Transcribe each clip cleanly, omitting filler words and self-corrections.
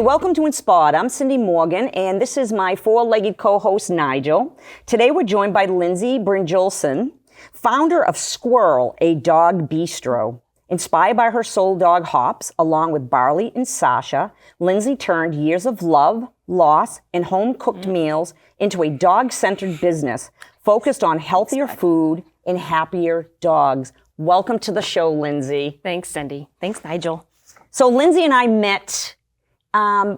welcome to insPAWed. I'm Cindy Morgan, and this is my four-legged co-host, Nigel. Today, we're joined by Lindsey Brynjolfsson, founder of Squirrel, a dog bistro. Inspired by her soul dog, Hops, along with Barley and Sasha, Lindsey turned years of love, loss, and home-cooked meals into a dog-centered business focused on healthier food and happier dogs. Welcome to the show, Lindsey. Thanks, Cindy. Thanks, Nigel. So Lindsey and I met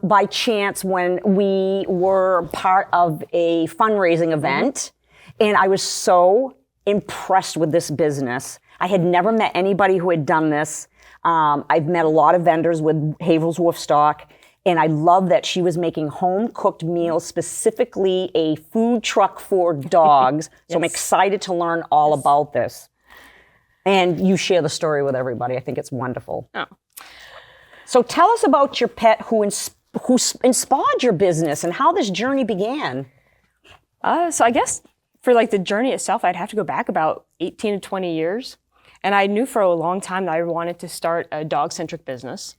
by chance when we were part of a fundraising event, and I was so impressed with this business. I had never met anybody who had done this. I've met a lot of vendors with Havel's Wolf stock, and I love that she was making home-cooked meals, specifically a food truck for dogs. Yes. So I'm excited to learn all about this. And you share the story with everybody. I think it's wonderful. Oh. So tell us about your pet who inspired your business and how this journey began. So I guess for like the journey itself, I'd have to go back about 18 to 20 years. And I knew for a long time that I wanted to start a dog-centric business.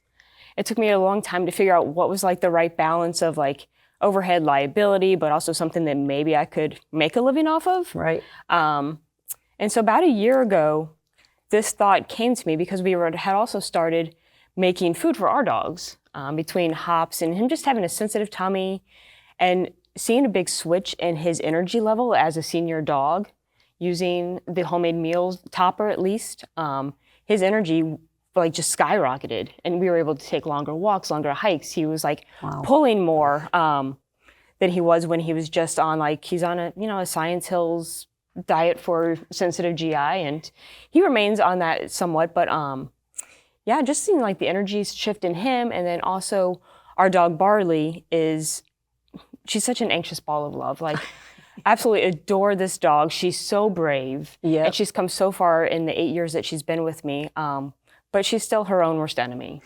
It took me a long time to figure out what was like the right balance of like overhead liability, but also something that maybe I could make a living off of. Right. And so about a year ago, this thought came to me because we had also started making food for our dogs, between Hops and him just having a sensitive tummy and seeing a big switch in his energy level as a senior dog using the homemade meals topper at least. His energy like just skyrocketed and we were able to take longer walks, longer hikes. He was like pulling more than he was when he was just on like, he's on a Science Hills diet for sensitive GI and he remains on that somewhat, but yeah, just seeing like the energies shift in him. And then also our dog Barley she's such an anxious ball of love. Like absolutely adore this dog. She's so brave. Yeah. And she's come so far in the 8 years that she's been with me. But she's still her own worst enemy.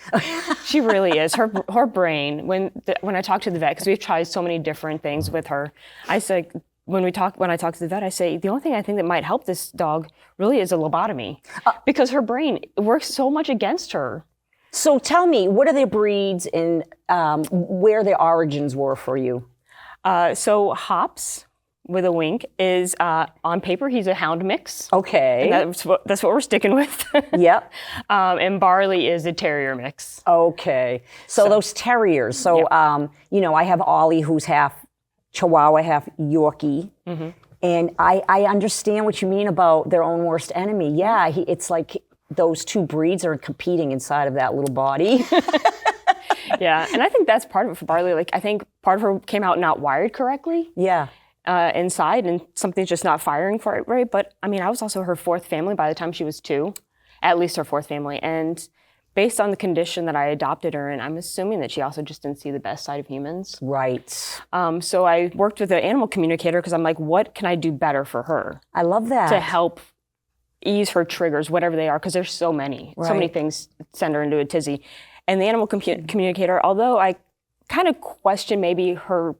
She really is. Her brain, when I talk to the vet, because we've tried so many different things with her, I say, when I talk to the vet, I say, the only thing I think that might help this dog really is a lobotomy because her brain works so much against her. So tell me, what are their breeds and where their origins were for you? So Hops, with a wink, is on paper, he's a hound mix. Okay. And that's what we're sticking with. Yep. And Barley is a terrier mix. Okay. So those terriers. So, I have Ollie who's half Chihuahua, half Yorkie. Mm-hmm. And I understand what you mean about their own worst enemy. Yeah, it's like those two breeds are competing inside of that little body. Yeah, and I think that's part of it for Barley. Like, I think part of her came out not wired correctly. Yeah. Inside, and something's just not firing for it, right? But, I mean, I was also her fourth family by the time she was 2, at least her fourth family. And based on the condition that I adopted her in, I'm assuming that she also just didn't see the best side of humans. Right. So I worked with an animal communicator because I'm like, what can I do better for her? I love that. To help ease her triggers, whatever they are, because there's so many. Right. So many things send her into a tizzy. And the animal communicator, although I kind of question maybe her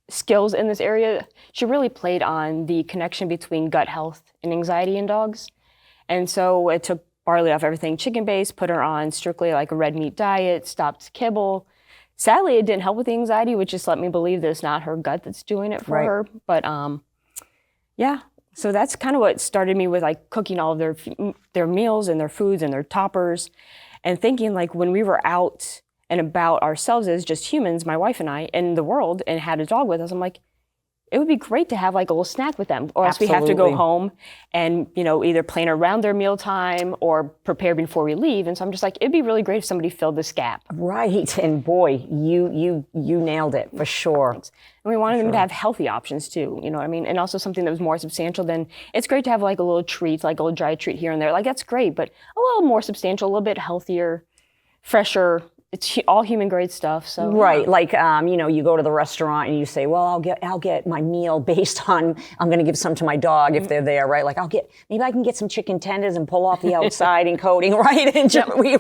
skills in this area, she really played on the connection between gut health and anxiety in dogs. And so it took Barley off everything chicken-based, put her on strictly like a red meat diet, stopped kibble. Sadly, it didn't help with the anxiety, which just let me believe that it's not her gut that's doing it for her. But yeah, so that's kind of what started me with like cooking all of their meals and their foods and their toppers, and thinking like when we were out and about ourselves as just humans, my wife and I, in the world, and had a dog with us, I'm like, it would be great to have like a little snack with them, or else we have to go home and, either plan around their mealtime or prepare before we leave. And so I'm just like, it'd be really great if somebody filled this gap. Right. And boy, you nailed it for sure. And we wanted them to have healthy options too, you know what I mean? And also something that was more substantial than, it's great to have like a little treat, like a little dry treat here and there. Like that's great, but a little more substantial, a little bit healthier, fresher. It's all human grade stuff. So right, like you go to the restaurant and you say, well, I'll get my meal based on I'm going to give some to my dog if they're there, right? Like maybe I can get some chicken tenders and pull off the outside and coating, right? And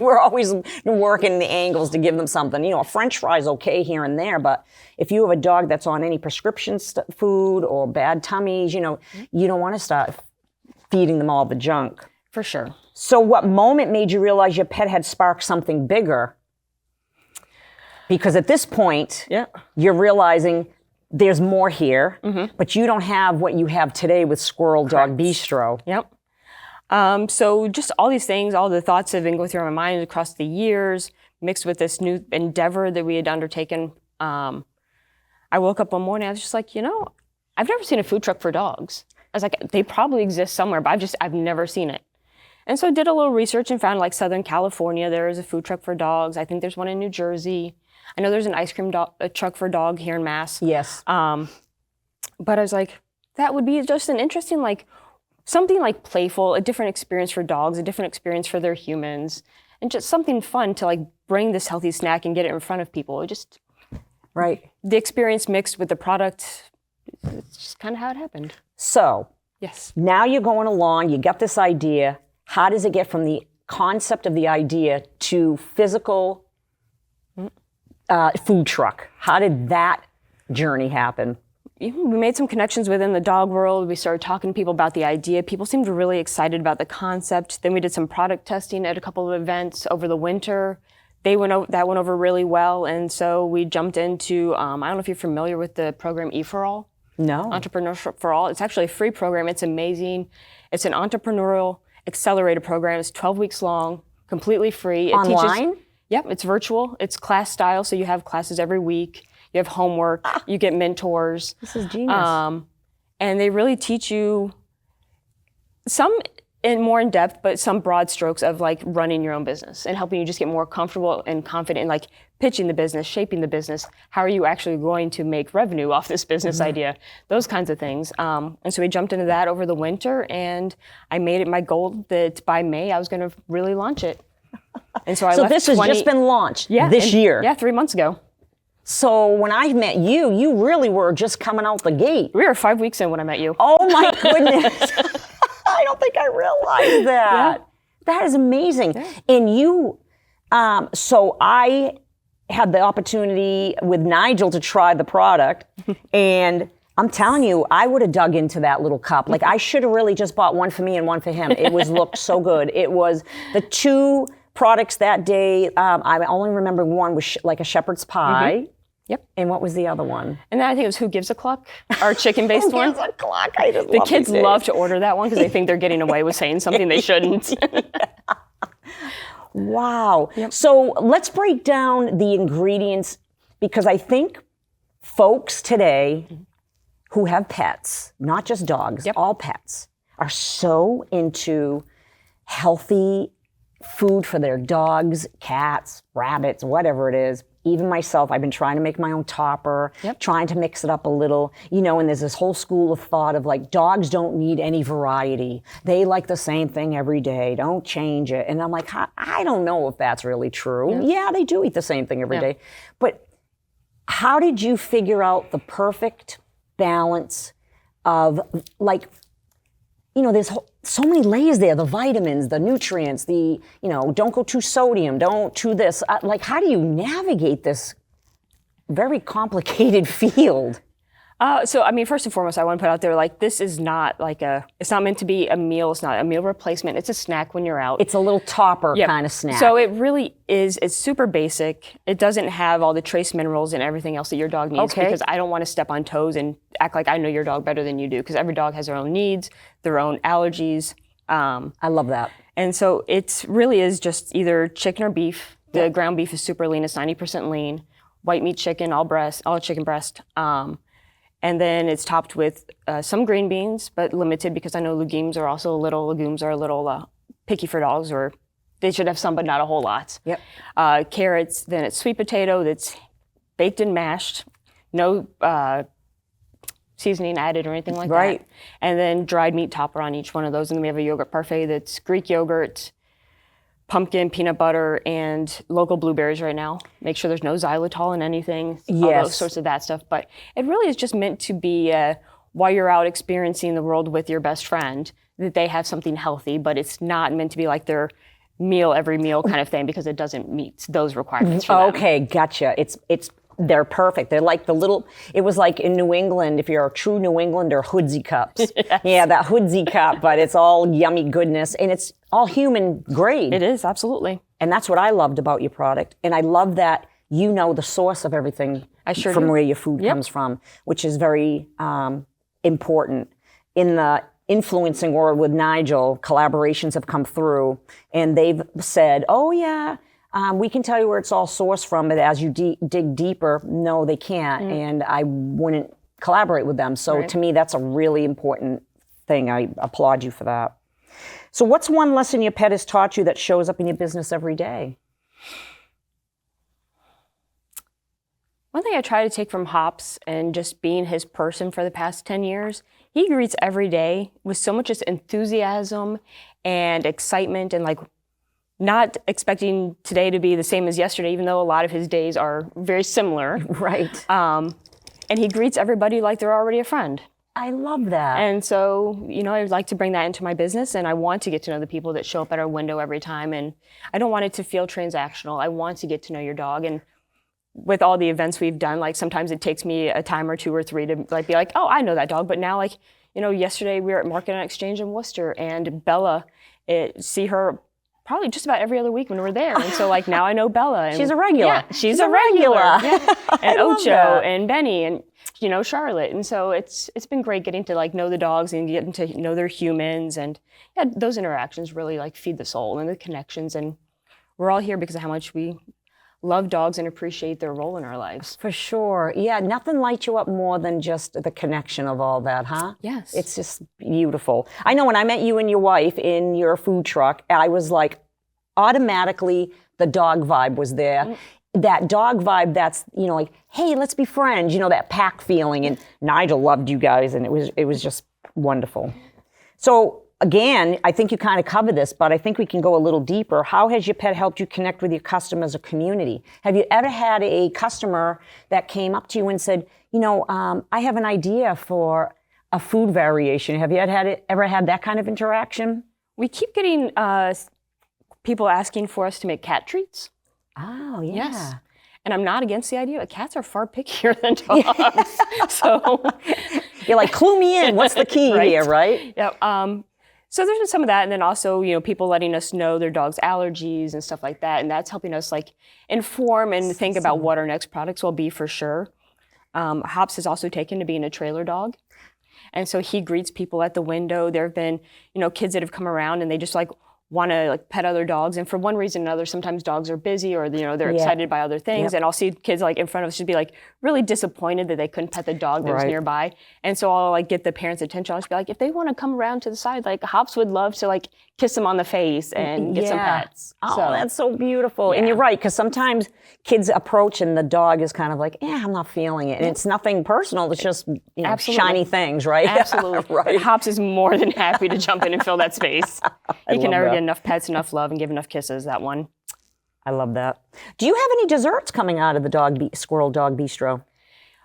we're always working the angles to give them something. A French fry's okay here and there, but if you have a dog that's on any prescription food or bad tummies, you don't want to start feeding them all the junk. For sure. So what moment made you realize your pet had sparked something bigger? Because at this point, Yeah. you're realizing there's more here, but you don't have what you have today with Squirrel Dog Bistro. Yep. So just all these things, all the thoughts have been going through my mind across the years, mixed with this new endeavor that we had undertaken. I woke up one morning, I was just like, I've never seen a food truck for dogs. I was like, they probably exist somewhere, but I've never seen it. And so I did a little research and found like Southern California, there is a food truck for dogs. I think there's one in New Jersey. I know there's an ice cream truck for dog here in Mass. Yes. But I was like, that would be just an interesting, like, something like playful, a different experience for dogs, a different experience for their humans, and just something fun to like bring this healthy snack and get it in front of people. It just, Right. the experience mixed with the product, it's just kind of how it happened. So Yes. now you're going along, you got this idea. How does it get from the concept of the idea to physical food truck? How did that journey happen? We made some connections within the dog world. We started talking to people about the idea. People seemed really excited about the concept. Then we did some product testing at a couple of events over the winter. That went over really well. And so we jumped into, I don't know if you're familiar with the program E4All. No. Entrepreneurship for All. It's actually a free program. It's amazing. It's an entrepreneurial accelerator program. It's 12 weeks long, completely free. It Online? Yep, it's virtual. It's class style, so you have classes every week. You have homework. You get mentors. This is genius. And they really teach you some more in depth, but some broad strokes of like running your own business and helping you just get more comfortable and confident in like pitching the business, shaping the business. How are you actually going to make revenue off this business idea? Those kinds of things. And so we jumped into that over the winter, and I made it my goal that by May I was going to really launch it. And so I So left this has just been launched this year. Yeah, 3 months ago. So when I met you, you really were just coming out the gate. We were 5 weeks in when I met you. Oh my goodness. I don't think I realized that. Yeah. That is amazing. Yeah. And you, so I had the opportunity with Nigel to try the product, and I'm telling you, I would have dug into that little cup. Like I should have really just bought one for me and one for him. It looked so good. It was the two products that day. I only remember one was like a shepherd's pie. Yep. And what was the other one? And then I think it was Who Gives a Cluck, our chicken-based one. Who gives a cluck? I just The love kids it. love to order that one because they think they're getting away with saying something they shouldn't. Wow. So let's break down the ingredients, because I think folks today who have pets, not just dogs, all pets, are so into healthy food for their dogs, cats, rabbits, whatever it is. Even myself, I've been trying to make my own topper, trying to mix it up a little, and there's this whole school of thought of like, dogs don't need any variety. They like the same thing every day. Don't change it. And I'm like, I don't know if that's really true. Yeah, they do eat the same thing every day. But how did you figure out the perfect balance of like, there's so many layers there, the vitamins, the nutrients, don't go too sodium, don't too this. Like, how do you navigate this very complicated field? So, I mean, first and foremost, I want to put out there, like, this is not like it's not meant to be a meal. It's not a meal replacement. It's a snack when you're out. It's a little topper kind of snack. So it really is, it's super basic. It doesn't have all the trace minerals and everything else that your dog needs, because I don't want to step on toes and act like I know your dog better than you do, because every dog has their own needs, their own allergies. I love that. And so it really is just either chicken or beef. The ground beef is super lean. It's 90% lean. White meat chicken, all chicken breast. And then it's topped with some green beans, but limited, because I know legumes are a little picky for dogs, or they should have some, but not a whole lot. Carrots, then it's sweet potato that's baked and mashed, no seasoning added or anything like that. And then dried meat topper on each one of those. And then we have a yogurt parfait that's Greek yogurt, pumpkin, peanut butter, and local blueberries right now. Make sure there's no xylitol in anything, all those sorts of that stuff. But it really is just meant to be, while you're out experiencing the world with your best friend, that they have something healthy, but it's not meant to be like their meal every meal kind of thing, because it doesn't meet those requirements for them. Okay, gotcha. They're perfect. They're like it was like in New England, if you're a true New Englander, hoodsy cups. Yeah, that hoodsy cup, but it's all yummy goodness, and it's all human grade. It is, absolutely. And that's what I loved about your product. And I love that you know the source of everything I sure from do. where your food comes from, which is very important. In the influencing world with Nigel, collaborations have come through, and they've said, oh yeah, we can tell you where it's all sourced from, but as you dig deeper, no, they can't, and I wouldn't collaborate with them. So to me, that's a really important thing. I applaud you for that. So what's one lesson your pet has taught you that shows up in your business every day? One thing I try to take from Hops and just being his person for the past 10 years, he greets every day with so much just enthusiasm and excitement, and like not expecting today to be the same as yesterday, even though a lot of his days are very similar. Right. And he greets everybody like they're already a friend. I love that. And so, you know, I would like to bring that into my business, and I want to get to know the people that show up at our window every time. And I don't want it to feel transactional. I want to get to know your dog. And with all the events we've done, like sometimes it takes me a time or 2 or 3 to like be like, oh, I know that dog. But now, like, you know, yesterday we were at Market and Exchange in Worcester, and Bella, see her probably just about every other week when we're there. And so like now I know Bella. And she's a regular. Yeah, she's a regular. Yeah. And Ocho that. and Benny and, you know, Charlotte. And so it's been great getting to like know the dogs and getting to know their humans. And yeah, those interactions really like feed the soul and the connections. And we're all here because of how much we love dogs and appreciate their role in our lives. For sure. Yeah, nothing lights you up more than just the connection of all that, huh? Yes. It's just beautiful. I know when I met you and your wife in your food truck, I was like, automatically the dog vibe was there. That dog vibe that's, you know, like, hey, let's be friends, you know, that pack feeling. And Nigel loved you guys, and it was just wonderful. So again, I think you kind of covered this, but I think we can go a little deeper. How has your pet helped you connect with your customers or community? Have you ever had a customer that came up to you and said, you know, I have an idea for a food variation? Have you ever had that kind of interaction? We keep getting people asking for us to make cat treats. Oh, yeah. Yes. And I'm not against the idea, but cats are far pickier than dogs. So you're like, clue me in. What's the key right? here, right? Yeah. So there's been some of that, and then also, you know, people letting us know their dog's allergies and stuff like that, and that's helping us like inform and think about what our next products will be for sure. Hops has also taken to being a trailer dog, and so he greets people at the window. There have been, you know, kids that have come around and they just like want to like pet other dogs, and for one reason or another, sometimes dogs are busy or, you know, they're excited by other things. And I'll see kids like in front of us just be like really disappointed that they couldn't pet the dog that was nearby. And so I'll like get the parents' attention. I'll just be like, if they want to come around to the side, like Hops would love to like kiss them on the face and get some pets. Oh, that's so beautiful. And you're right, because sometimes kids approach and the dog is kind of like, I'm not feeling it. And it's nothing personal. It's just, you know, shiny things, right? Absolutely. Right. Hops is more than happy to jump in and fill that space. He can never that. get enough pets, enough love, and give enough kisses, that one. I love that. Do you have any desserts coming out of the Squirrel Dog Bistro?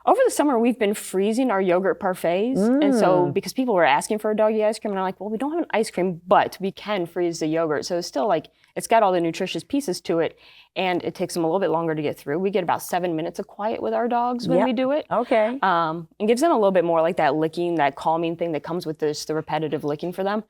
Over the summer, we've been freezing our yogurt parfaits. And so because people were asking for a doggy ice cream, and I'm like, well, we don't have an ice cream, but we can freeze the yogurt. So it's still like, it's got all the nutritious pieces to it, and it takes them a little bit longer to get through. We get about 7 minutes of quiet with our dogs when we do it. Okay. And gives them a little bit more like that licking, that calming thing that comes with this, the repetitive licking for them.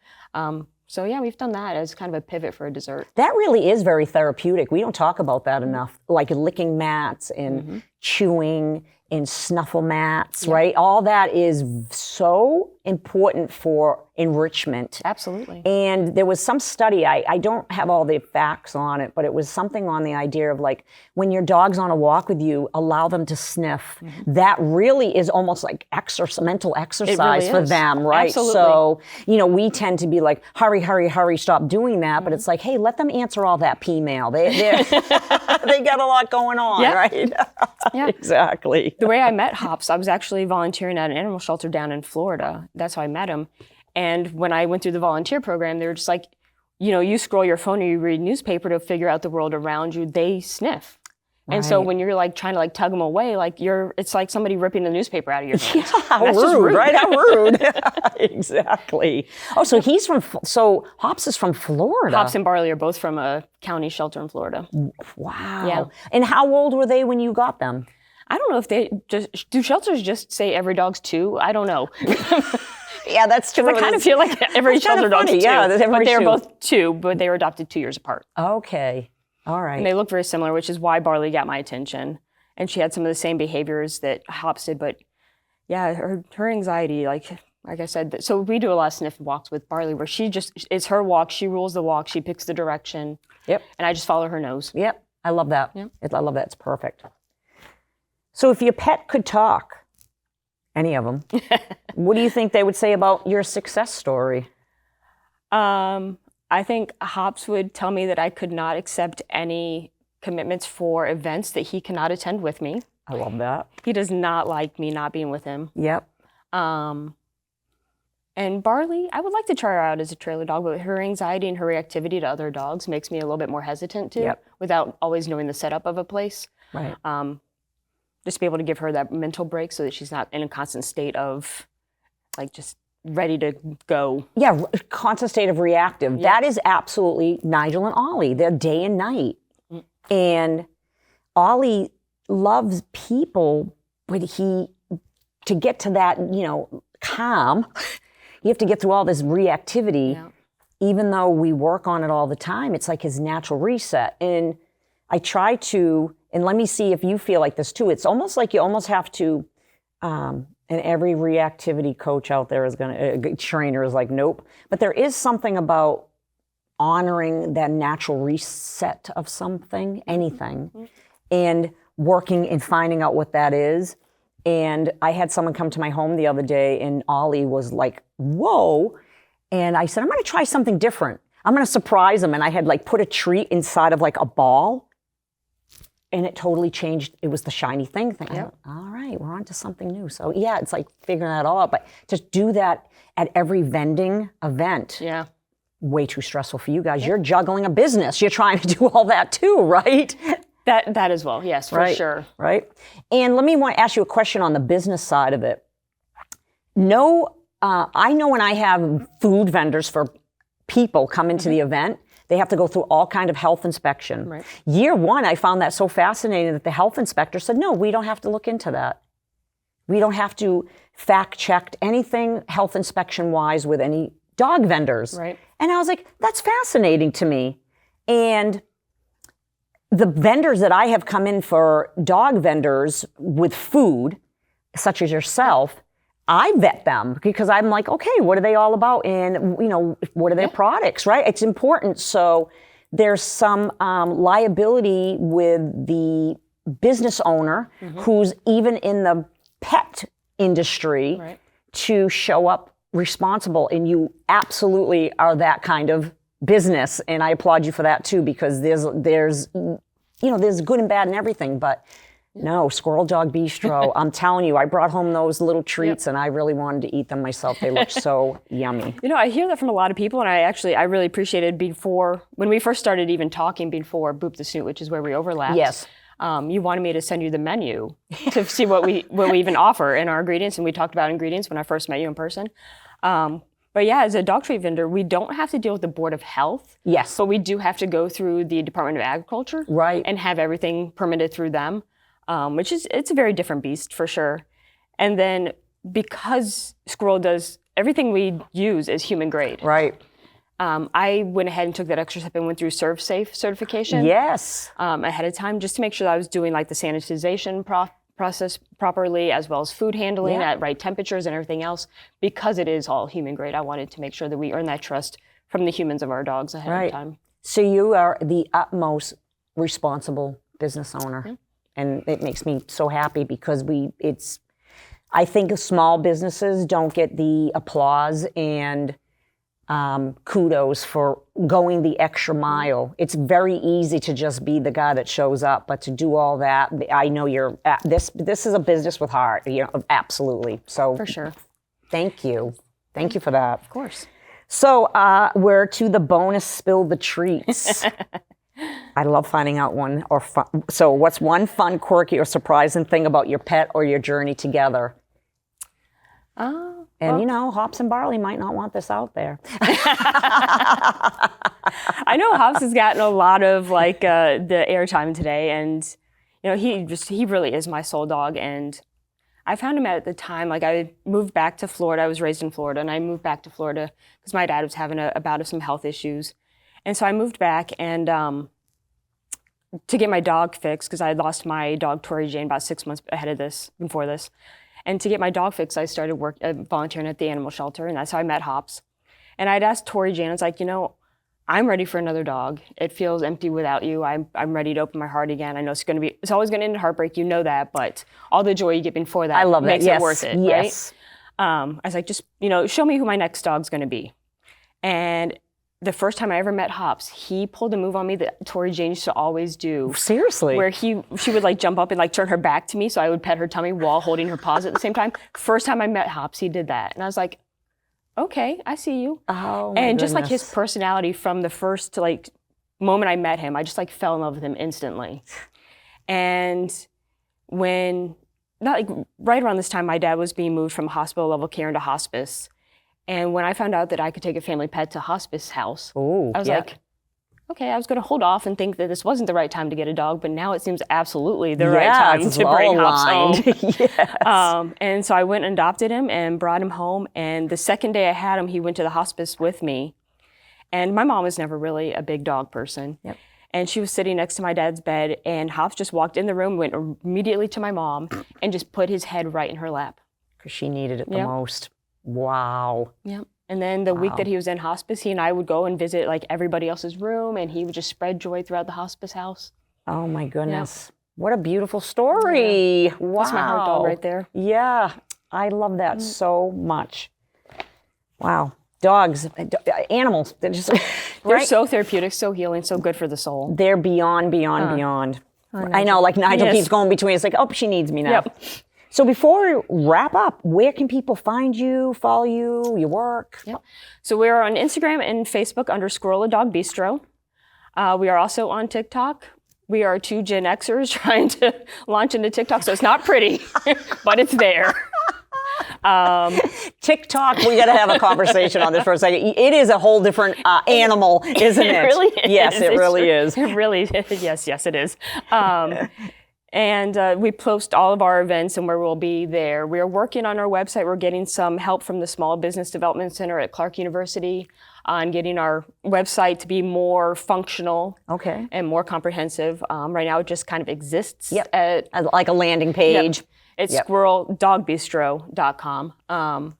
So yeah, we've done that as kind of a pivot for a dessert. That really is very therapeutic. We don't talk about that enough. Like licking mats and chewing and snuffle mats, right? All that is so important for enrichment. Absolutely. And there was some study, I don't have all the facts on it, but it was something on the idea of like, when your dog's on a walk with you, allow them to sniff. That really is almost like mental exercise for them, right? Absolutely. So, you know, we tend to be like, hurry, hurry, hurry, stop doing that. But it's like, hey, let them answer all that P-mail. They got a lot going on, right? Yeah. Exactly. The way I met Hops, I was actually volunteering at an animal shelter down in Florida. That's how I met him. And when I went through the volunteer program, they were just like, you know, you scroll your phone or you read newspaper to figure out the world around you, they sniff. And so when you're like trying to like tug them away, like it's like somebody ripping the newspaper out of your hand. How rude, right? How rude. Exactly. Oh, so Hops is from Florida. Hops and Barley are both from a county shelter in Florida. Wow. Yeah. And how old were they when you got them? I don't know if do shelters just say every dog's 2? I don't know. Yeah, that's true. I kind of feel like every shelter dog's 2. Yeah, but they were both 2, but they were adopted 2 years apart. Okay. All right. And they look very similar, which is why Barley got my attention. And she had some of the same behaviors that Hops did, but yeah, her anxiety, like I said, so we do a lot of sniff walks with Barley where it's her walk, she rules the walk, she picks the direction. Yep. And I just follow her nose. Yep. I love that. Yep. I love that. It's perfect. So if your pet could talk, any of them, what do you think they would say about your success story? I think Hops would tell me that I could not accept any commitments for events that he cannot attend with me. I love that. He does not like me not being with him. Yep. And Barley, I would like to try her out as a trailer dog, but her anxiety and her reactivity to other dogs makes me a little bit more hesitant to, without always knowing the setup of a place. Right. Just be able to give her that mental break so that she's not in a constant state of like just ready to go. Yeah, constant state of reactive. That is absolutely Nigel and Ollie. They're day and night. And Ollie loves people, but to get to that, calm, you have to get through all this reactivity. Yeah. Even though we work on it all the time, it's like his natural reset. And I try to, and let me see if you feel like this too, it's almost like you almost have to, and every reactivity coach out there trainer is like, nope. But there is something about honoring that natural reset of something, anything, and working and finding out what that is. And I had someone come to my home the other day and Ollie was like, whoa. And I said, I'm going to try something different. I'm going to surprise him. And I had put a treat inside of a ball. And it totally changed. It was the shiny thing. Yep. All right, we're on to something new. So yeah, it's like figuring that all out. But to do that at every vending event, way too stressful for you guys. You're juggling a business. You're trying to do all that too, right? That as well, yes, for sure. Right. And let me ask you a question on the business side of it. I know when I have food vendors for people come into the event, they have to go through all kind of health inspection. Right. Year one, I found that so fascinating that the health inspector said, no, we don't have to look into that. We don't have to fact check anything health inspection wise with any dog vendors. Right. And I was like, that's fascinating to me. And the vendors that I have come in for dog vendors with food, such as yourself, I vet them because I'm like, okay, what are they all about? And, what are their products, right? It's important. So there's some liability with the business owner who's even in the pet industry to show up responsible. And you absolutely are that kind of business. And I applaud you for that too, because there's good and bad in everything, but no, Squirrel Dog Bistro. I'm telling you, I brought home those little treats and I really wanted to eat them myself. They look so yummy. I hear that from a lot of people, and I really appreciated when we first started even talking before Boop the Snoot, which is where we overlapped. Yes. You wanted me to send you the menu to see what we even offer in our ingredients, and we talked about ingredients when I first met you in person. But yeah, as a dog treat vendor, we don't have to deal with the Board of Health. Yes. But we do have to go through the Department of Agriculture. Right. And have everything permitted through them. It's a very different beast for sure. And then because Squirrel does everything we use is human grade. Right. I went ahead and took that extra step and went through ServSafe certification. Yes. Ahead of time, just to make sure that I was doing the sanitization process properly, as well as food handling at right temperatures and everything else. Because it is all human grade, I wanted to make sure that we earn that trust from the humans of our dogs ahead of time. So you are the utmost responsible business owner. Yeah. And it makes me so happy because I think small businesses don't get the applause and kudos for going the extra mile. It's very easy to just be the guy that shows up, but to do all that, I know this is a business with heart, absolutely. So for sure. Thank you for that. Of course. So we're to the bonus spill the treats. I love finding out one or fun. So what's one fun, quirky, or surprising thing about your pet or your journey together? Hops and Barley might not want this out there. I know Hops has gotten a lot of the airtime today, and he really is my soul dog. And I found him at the time, I moved back to Florida. I was raised in Florida, and I moved back to Florida because my dad was having a bout of some health issues. And so I moved back, and to get my dog fixed, because I had lost my dog Tori Jane about 6 months before this. And to get my dog fixed, I started volunteering at the animal shelter, and that's how I met Hops. And I'd asked Tori Jane, I was like, I'm ready for another dog. It feels empty without you. I'm ready to open my heart again. I know it's always going to end in heartbreak, that, but all the joy you get before that makes it worth it, yes. right? I was like, just, show me who my next dog's going to be. And the first time I ever met Hops, he pulled a move on me that Tori Jane used to always do. Seriously? Where she would like jump up and like turn her back to me so I would pet her tummy while holding her paws at the same time. First time I met Hops, he did that. And I was like, okay, I see you. Oh, my And just like goodness. his personality from the first like moment I met him, I just like fell in love with him instantly. And right around this time, my dad was being moved from hospital level care into hospice. And when I found out that I could take a family pet to hospice house, I was like, okay, I was going to hold off and think that this wasn't the right time to get a dog, but now it seems absolutely the right time to bring Hops home. Yes. And so I went and adopted him and brought him home. And the second day I had him, he went to the hospice with me. And my mom was never really a big dog person. Yep. And she was sitting next to my dad's bed, and Hops just walked in the room, went immediately to my mom, and just put his head right in her lap. Because she needed it the most. Wow. Yeah. And then the week that he was in hospice, he and I would go and visit like everybody else's room, and he would just spread joy throughout the hospice house. Oh my goodness. What a beautiful story. Yeah. Wow. That's my heart dog right there. Yeah. I love that so much. Wow. Dogs, animals, they're just, They're so therapeutic, so healing, so good for the soul. they're beyond. I know, like Nigel keeps going between. It's like, oh, she needs me now. Yep. So before we wrap up, where can people find you, follow you, your work? Yep. So we're on Instagram and Facebook under Squirrel, a Dog Bistro. We are also on TikTok. We are two Gen Xers trying to launch into TikTok, so it's not pretty, but it's there. TikTok, we got to have a conversation on this for a second. It is a whole different animal, isn't it? It really is. Yes, it really is. It really is. Yes, it is. And we post all of our events and where we'll be there. We are working on our website. We're getting some help from the Small Business Development Center at Clark University on getting our website to be more functional and more comprehensive. Right now, it just kind of exists. Like a landing page. Yep. It's squirreldogbistro.com.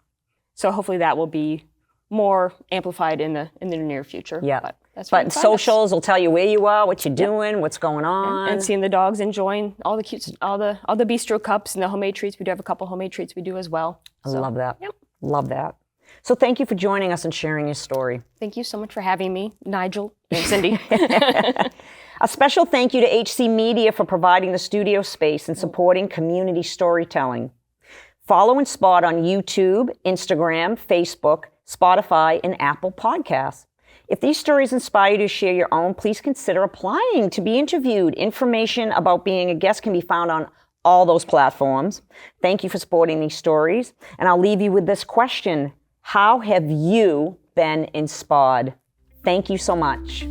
So hopefully that will be more amplified in the near future. Yeah. But socials will tell you where you are, what you're doing, what's going on. And seeing the dogs enjoying all the cute, all the bistro cups and the homemade treats. We do have a couple homemade treats we do as well. I love that. Yep. Love that. So thank you for joining us and sharing your story. Thank you so much for having me, Nigel and Cindy. A special thank you to HC Media for providing the studio space and supporting community storytelling. Follow insPAWed on YouTube, Instagram, Facebook, Spotify, and Apple Podcasts. If these stories inspire you to share your own, please consider applying to be interviewed. Information about being a guest can be found on all those platforms. Thank you for supporting these stories. And I'll leave you with this question. How have you been insPAWed? Thank you so much.